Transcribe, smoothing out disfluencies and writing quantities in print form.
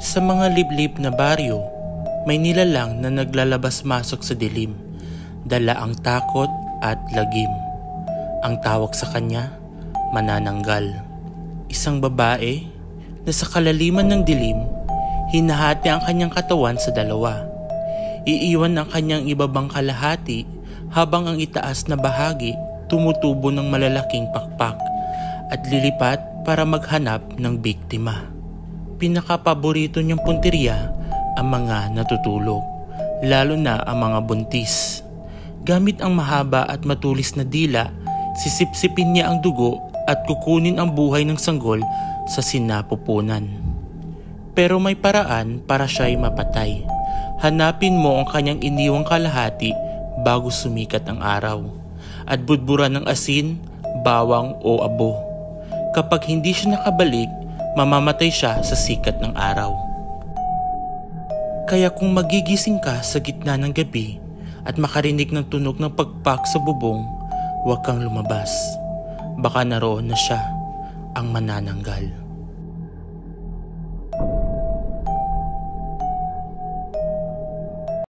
Sa mga liblib na baryo, may nilalang na naglalabas-masok sa dilim, dala ang takot at lagim. Ang tawag sa kanya, manananggal. Isang babae na sa kalaliman ng dilim, hinahati ang kanyang katawan sa dalawa. Iiwan ang kanyang ibabang kalahati habang ang itaas na bahagi tumutubo ng malalaking pakpak at lilipat para maghanap ng biktima. Pinakapaborito niyang punteriya ang mga natutulog, lalo na ang mga buntis. Gamit ang mahaba at matulis na dila, sisipsipin niya ang dugo at kukunin ang buhay ng sanggol sa sinapupunan. Pero may paraan para siya'y mapatay. Hanapin mo ang kanyang iniwang kalahati bago sumikat ang araw at budburan ng asin, bawang o abo. Kapag hindi siya nakabalik, mamamatay siya sa sikat ng araw. Kaya kung magigising ka sa gitna ng gabi at makarinig ng tunog ng pagpak sa bubong, huwag kang lumabas. Baka naroon na siya, ang manananggal.